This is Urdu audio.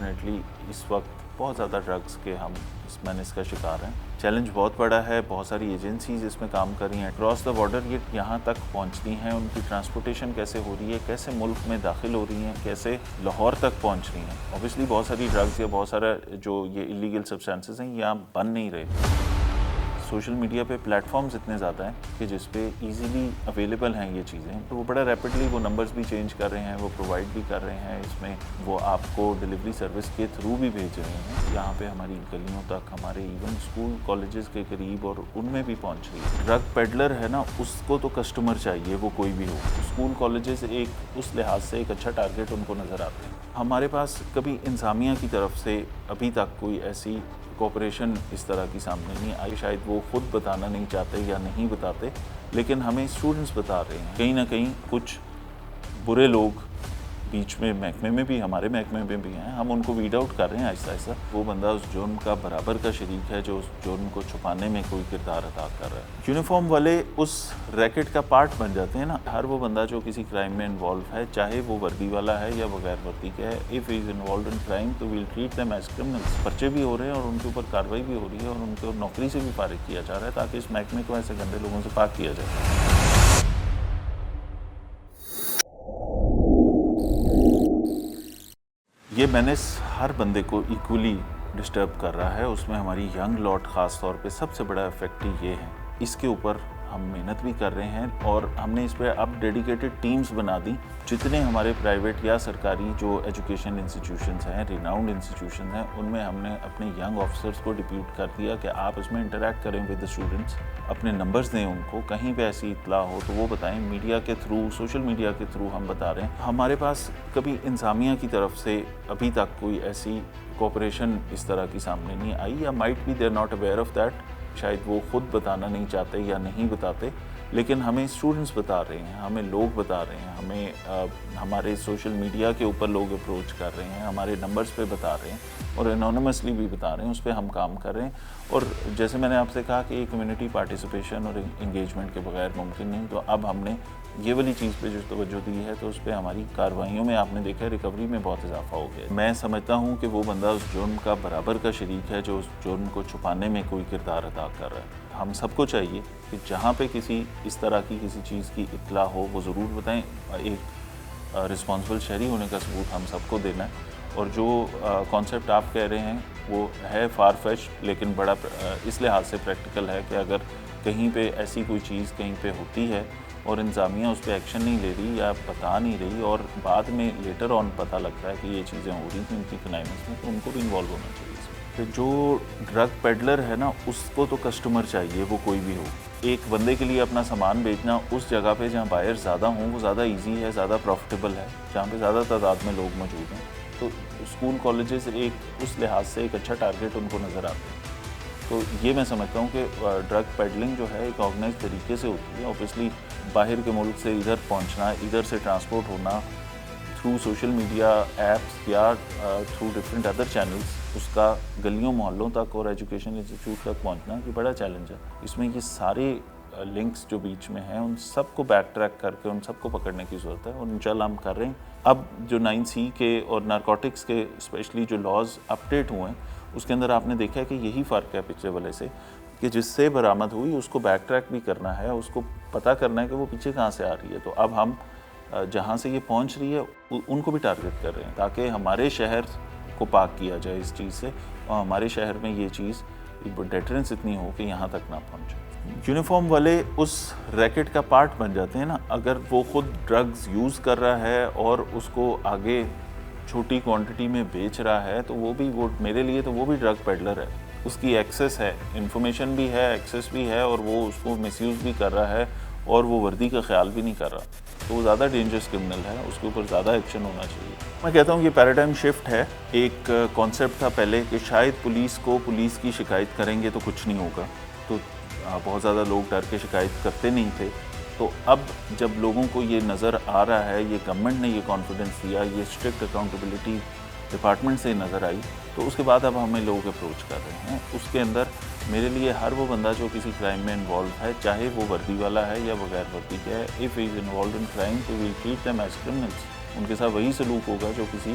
انفارچونیٹلی اس وقت بہت زیادہ ڈرگس کے ہم اس مینس کا شکار ہیں. چیلنج بہت بڑا ہے. بہت ساری ایجنسیز اس میں کام کر رہی ہیں. کراس دا بارڈر یہ یہاں تک پہنچتی ہیں, ان کی ٹرانسپورٹیشن کیسے ہو رہی ہے, کیسے ملک میں داخل ہو رہی ہیں, کیسے لاہور تک پہنچ رہی ہیں. اوبیسلی بہت ساری ڈرگس یا بہت سارا جو یہ ایلیگل سبسٹینسز ہیں یہاں بن نہیں رہے. سوشل میڈیا پہ پلیٹ فارمز اتنے زیادہ ہیں کہ جس پہ ایزیلی اویلیبل ہیں یہ چیزیں, تو وہ بڑا ریپڈلی وہ نمبرز بھی چینج کر رہے ہیں, وہ پرووائڈ بھی کر رہے ہیں. اس میں وہ آپ کو ڈیلیوری سروس کے تھرو بھی بھیج رہے ہیں. یہاں پہ ہماری گلیوں تک, ہمارے ایون اسکول کالجز کے قریب اور ان میں بھی پہنچ رہی ہے. ڈرگ پیڈلر ہے نا, اس کو تو کسٹمر چاہیے, وہ کوئی بھی ہو. اسکول کالجز ایک اس لحاظ سے ایک اچھا ٹارگیٹ ان کو نظر آتے ہیں. ہمارے پاس کبھی انتظامیہ کی طرف سے ابھی تک کوئی ایسی کوپریشن اس طرح کی سامنے نہیں آئی. شاید وہ خود بتانا نہیں چاہتے یا نہیں بتاتے, لیکن ہمیں اسٹوڈنٹس بتا رہے ہیں. کہیں نہ کہیں کچھ برے لوگ بیچ میں محکمے میں بھی, ہمارے محکمے میں بھی ہیں, ہم ان کو ویڈ آؤٹ کر رہے ہیں آہستہ آہستہ. وہ بندہ اس جرم کا برابر کا شریک ہے جو اس جرم کو چھپانے میں کوئی کردار ادا کر رہا ہے. یونیفارم والے اس ریکٹ کا پارٹ بن جاتے ہیں نا. ہر وہ بندہ جو کسی کرائم میں انوالو ہے, چاہے وہ وردی والا ہے یا بغیر وردی کا ہے, if he is involved in crime تو we'll treat them as criminals. پرچے بھی ہو رہے ہیں اور ان کے اوپر کارروائی بھی ہو رہی ہے اور ان کو نوکری سے بھی فارغ کیا جا رہا ہے تاکہ اس محکمے کو ایسے گندے لوگوں سے پاک کیا جائے. یہ مینس ہر بندے کو ایکولی ڈسٹرب کر رہا ہے. اس میں ہماری ینگ لاٹ خاص طور پہ سب سے بڑا افیکٹ یہ ہے. اس کے اوپر ہم محنت بھی کر رہے ہیں اور ہم نے اس پہ اب ڈیڈیکیٹڈ ٹیمز بنا دی. جتنے ہمارے پرائیویٹ یا سرکاری جو ایجوکیشن انسٹیٹیوشنز ہیں, ریناؤنڈ انسٹیٹیوشنز ہیں, ان میں ہم نے اپنے ینگ آفیسرز کو ڈپیوٹ کر دیا کہ آپ اس میں انٹریکٹ کریں ود دا اسٹوڈنٹس, اپنے نمبرز دیں ان کو, کہیں پہ ایسی اطلاع ہو تو وہ بتائیں. میڈیا کے تھرو, سوشل میڈیا کے تھرو ہم بتا رہے ہیں. ہمارے پاس کبھی انتظامیہ کی طرف سے ابھی تک کوئی ایسی کوپریشن اس طرح کی سامنے نہیں آئی, یا might be they are not aware of that. شاید وہ خود بتانا نہیں چاہتے یا نہیں بتاتے, لیکن ہمیں اسٹوڈنٹس بتا رہے ہیں, ہمیں لوگ بتا رہے ہیں, ہمیں ہمارے سوشل میڈیا کے اوپر لوگ اپروچ کر رہے ہیں, ہمارے نمبرز پہ بتا رہے ہیں اور انونیمسلی بھی بتا رہے ہیں. اس پہ ہم کام کر رہے ہیں. اور جیسے میں نے آپ سے کہا کہ یہ کمیونٹی پارٹیسپیشن اور انگیجمنٹ کے بغیر ممکن نہیں, تو اب ہم نے یہ والی چیز پہ جو توجہ دی ہے تو اس پہ ہماری کارروائیوں میں آپ نے دیکھا ریکوری میں بہت اضافہ ہو گیا. میں سمجھتا ہوں کہ وہ بندہ اس جرم کا برابر کا شریک ہے جو اس جرم کو چھپانے میں کوئی کردار ادا کر رہا ہے. ہم سب کو چاہیے کہ جہاں پہ کسی اس طرح کی کسی چیز کی اطلاع ہو وہ ضرور بتائیں. ایک رسپانسبل شہری ہونے کا ثبوت ہم سب کو دینا ہے. اور جو کانسیپٹ آپ کہہ رہے ہیں وہ ہے فار فیچ, لیکن بڑا اس لحاظ سے پریکٹیکل ہے کہ اگر کہیں پہ ایسی کوئی چیز کہیں پہ ہوتی ہے اور انتظامیہ اس پہ ایکشن نہیں لے رہی یا بتا نہیں رہی اور بعد میں لیٹر آن پتہ لگتا ہے کہ یہ چیزیں ہو رہی تھیں ان کی کنائمنٹس میں, تو ان کو بھی انوالو ہونا چاہیے اس میں. کہ جو ڈرگ پیڈلر ہے نا, اس کو تو کسٹمر چاہیے, وہ کوئی بھی ہو. ایک بندے کے لیے اپنا سامان بیچنا اس جگہ پہ جہاں بائر زیادہ ہوں وہ زیادہ ایزی ہے, زیادہ پروفٹیبل ہے, جہاں پہ زیادہ تعداد میں لوگ موجود ہیں. تو اسکول کالجز ایک اس لحاظ سے ایک اچھا ٹارگیٹ ان کو نظر آتے ہیں. تو یہ میں سمجھتا ہوں کہ ڈرگ پیڈلنگ جو ہے ایک آرگنائز طریقے سے ہوتی ہے. اوبیسلی باہر کے ملک سے ادھر پہنچنا, ادھر سے ٹرانسپورٹ ہونا تھرو سوشل میڈیا ایپس یا تھرو ڈفرینٹ ادر چینلز, اس کا گلیوں محلوں تک اور ایجوکیشن انسٹیٹیوٹ تک پہنچنا یہ بڑا چیلنج ہے. اس میں یہ سارے لنکس جو بیچ میں ہیں ان سب کو بیک ٹریک کر کے ان سب کو پکڑنے کی ضرورت ہے, اور انشاءاللہ ہم کر رہے ہیں. اب جو 9C کے اور نارکوٹکس کے اسپیشلی جو لاز اپڈیٹ ہوئے ہیں اس کے اندر آپ نے دیکھا ہے کہ یہی فرق ہے پچھلے والے سے, کہ جس سے برآمد ہوئی اس کو بیک ٹریک بھی کرنا ہے, اس کو پتہ کرنا ہے کہ وہ پیچھے کہاں سے آ رہی ہے. تو اب ہم جہاں سے یہ پہنچ رہی ہے ان کو بھی ٹارگٹ کر رہے ہیں تاکہ ہمارے شہر کو پاک کیا جائے اس چیز سے, اور ہمارے شہر میں یہ چیز ڈیٹرنس اتنی ہو کہ یہاں تک نہ پہنچے. یونیفارم والے اس ریکٹ کا پارٹ بن جاتے ہیں نا. اگر وہ خود ڈرگز یوز کر رہا ہے اور اس کو آگے چھوٹی کوانٹٹی میں بیچ رہا ہے تو وہ بھی, وہ میرے لیے تو وہ بھی ڈرگ پیڈلر ہے. اس کی ایکسیس ہے, انفارمیشن بھی ہے, ایکسیس بھی ہے, اور وہ اس کو مس یوز بھی کر رہا ہے اور وہ وردی کا خیال بھی نہیں کر رہا, تو وہ زیادہ ڈینجرس کرمنل ہے. اس کے اوپر زیادہ ایکشن ہونا چاہیے. میں کہتا ہوں یہ پیراڈائم شفٹ ہے. ایک کانسیپٹ تھا پہلے کہ شاید پولیس کی شکایت کریں گے تو کچھ نہیں ہوگا, تو بہت زیادہ لوگ ڈر کے شکایت کرتے نہیں تھے. تو اب جب لوگوں کو یہ نظر آ رہا ہے, یہ گورنمنٹ نے یہ کانفیڈنس دیا, یہ اسٹرکٹ اکاؤنٹیبلٹی ڈپارٹمنٹ سے نظر آئی, تو اس کے بعد اب ہمیں لوگ اپروچ کر رہے ہیں. اس کے اندر میرے لیے ہر وہ بندہ جو کسی کرائم میں انوالو ہے, چاہے وہ وردی والا ہے یا بغیر وردی کا ہے, if he is involved in crime تو we'll treat them as criminals. ان کے ساتھ وہی سلوک ہوگا جو کسی